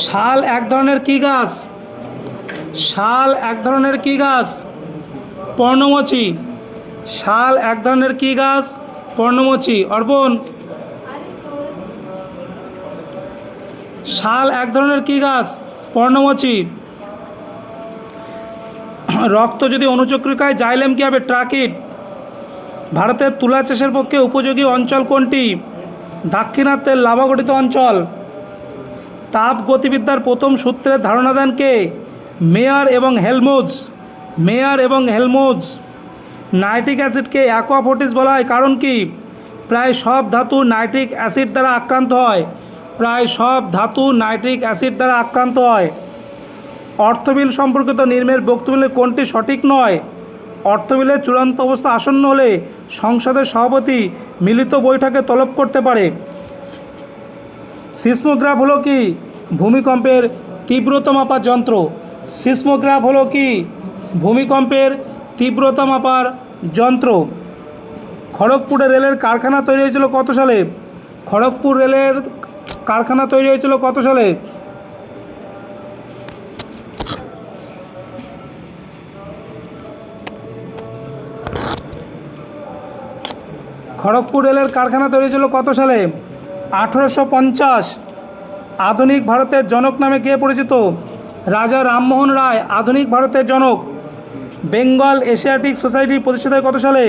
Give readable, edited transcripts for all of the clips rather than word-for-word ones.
শাল এক ধরনের কি গাছ? শাল এক ধরনের কি গাছ? পর্ণমোচী। শাল এক ধরনের কি গাছ? পর্ণমোচী। অর্পণ, শাল এক ধরনের কি গাছ? পর্ণমোচী। রক্ত যদি অনুচক্রিকায় জাইলেম কী হবে? ট্রাকিড। ভারতের তুলা চাষের পক্ষে উপযোগী অঞ্চল কোনটি? দাক্ষিণাত্যের লাভা গঠিত অঞ্চল। তাপ গতিবিদ্যার প্রথম সূত্রের ধারণা দেন কে? মেয়ার এবং হেলমোজ। মেয়ার এবং হেলমোজ। নাইট্রিক অ্যাসিডকে অ্যাকোয়াফোর্টিস বলা হয় কারণ কি? প্রায় সব ধাতু নাইট্রিক অ্যাসিড দ্বারা আক্রান্ত হয়। প্রায় সব ধাতু নাইট্রিক অ্যাসিড দ্বারা আক্রান্ত হয়। অর্থবিল সম্পর্কিত নিম্নের বক্তব্যের কোনটি সঠিক নয়? অর্থবিলের চূড়ান্ত অবস্থা আসন্ন হলে সংসদের সভাপতি মিলিত বৈঠকে তলব করতে পারে। সিসমোগ্রাফ হলো কি? ভূমিকম্পের তীব্রতা মাপার যন্ত্র। সিসমোগ্রাফ হলো কি? ভূমিকম্পের তীব্রতা মাপার যন্ত্র। খড়গপুরে রেলের কারখানা তৈরি হয়েছিল কত সালে? খড়গপুর রেলের কারখানা তৈরি হয়েছিল কত সালে? খড়গপুর রেলের কারখানা তৈরি হয়েছিল কত সালে? 1850। আধুনিক ভারতের জনক নামে কে পরিচিত? রাজা রামমোহন রায় আধুনিক ভারতের জনক। বেঙ্গল এশিয়াটিক সোসাইটি প্রতিষ্ঠিত হয় কত সালে?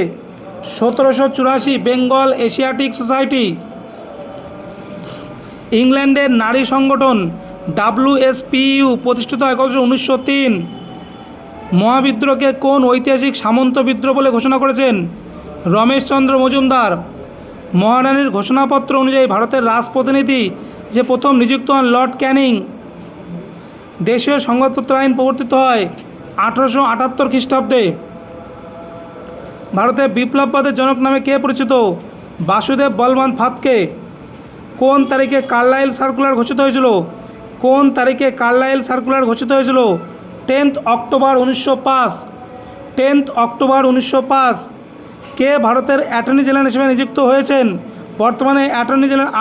1784। Bengal Asiatic society. ইংল্যান্ডের নারী সংগঠন WSPU প্রতিষ্ঠিত হয় কত? 1903। মহাবিদ্রোহকে কোন ঐতিহাসিক সামন্ত বিদ্রোহ বলে ঘোষণা করেছেন? রমেশচন্দ্র মজুমদার। মহারানীর ঘোষণাপত্র অনুযায়ী ভারতের রাজপ্রতিনিধি যে প্রথম নিযুক্ত হন লর্ড ক্যানিং। দেশীয় সংবাদপত্র আইন প্রবর্তিত হয় 1878 খ্রিস্টাব্দে। ভারতের বিপ্লববাদের জনক নামে কে পরিচিত? বাসুদেব বলবন্ত ফাতকে। কোন তারিখে কার্লাইল সার্কুলার ঘোষিত হয়েছিল? কোন তারিখে কার্লাইল সার্কুলার ঘোষিত হয়েছিল? 10 অক্টোবর 1905। 10 অক্টোবর 1905। কে ভারতের অ্যাটর্নি জেনারেল হিসেবে নিযুক্ত হয়েছেন? বর্তমানে অ্যাটর্নি জেনারেল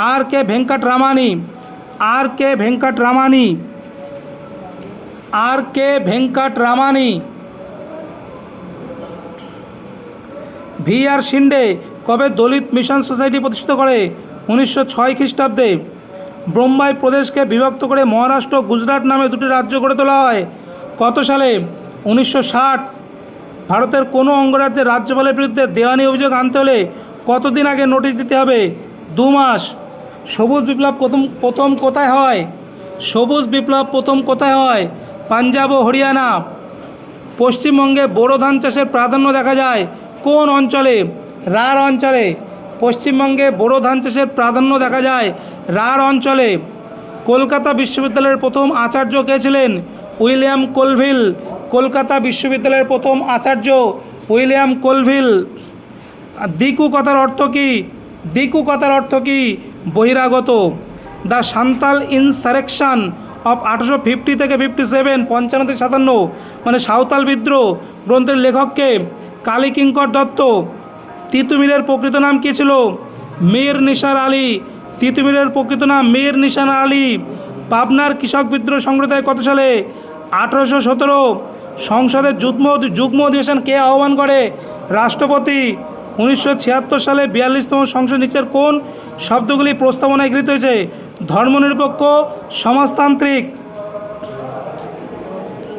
আর কে ভেঙ্কটরামানি। আর কে ভেঙ্কটরামানি। আর কে ভেঙ্কটরামানি। VR শিন্ডে কবে দলিত মিশন সোসাইটি প্রতিষ্ঠিত করে? 1906 খ্রিস্টাব্দে। বোম্বাই প্রদেশকে বিভক্ত করে মহারাষ্ট্র ও গুজরাট নামে দুটি রাজ্য গড়ে তোলা হয় কত সালে? 1960। ভারতের কোনো অঙ্গরাজ্যের রাজ্যপালের বিরুদ্ধে দেওয়ানি অভিযোগ আনতে হলে কতদিন আগে নোটিশ দিতে হবে? 2 মাস। সবুজ বিপ্লব প্রথম কোথায় হয়? সবুজ বিপ্লব প্রথম কোথায় হয়? পাঞ্জাব ও হরিয়ানা। পশ্চিমবঙ্গে বোরো ধান চাষের প্রাধান্য দেখা যায় কোন অঞ্চলে? রাঢ় অঞ্চলে। পশ্চিমবঙ্গে বোরো ধান চাষের প্রাধান্য দেখা যায় রাঢ় অঞ্চলে। কলকাতা বিশ্ববিদ্যালয়ের প্রথম আচার্য কে ছিলেন? William Colvile. কলকাতা বিশ্ববিদ্যালয়ের প্রথম আচার্য উইলিয়াম কোলভিল। দিকু কথার অর্থ কী? দিকু কথার অর্থ কী? বহিরাগত। দ্য সান্তাল ইনসারেকশন অফ 1850 থেকে 57, 55 থেকে 57 মানে সাঁওতাল বিদ্রোহ গ্রন্থের লেখককে? কালীকিঙ্কর দত্ত। তিতুমিরের প্রকৃত নাম কী ছিল? মীর নিসার আলী। তিতুমিরের প্রকৃত নাম মীর নিসার আলী। পাবনার কৃষক বিদ্রোহ সংঘটিত হয় কত সালে? 1817। সংসদের যুগ্ম অধিবেশন কে আহ্বান করে? রাষ্ট্রপতি। 1976 সালে 42তম সংসদ নিচের কোন শব্দগুলি প্রস্তাবনায় গৃহীত হয়েছে? ধর্মনিরপেক্ষ, সমাজতান্ত্রিক।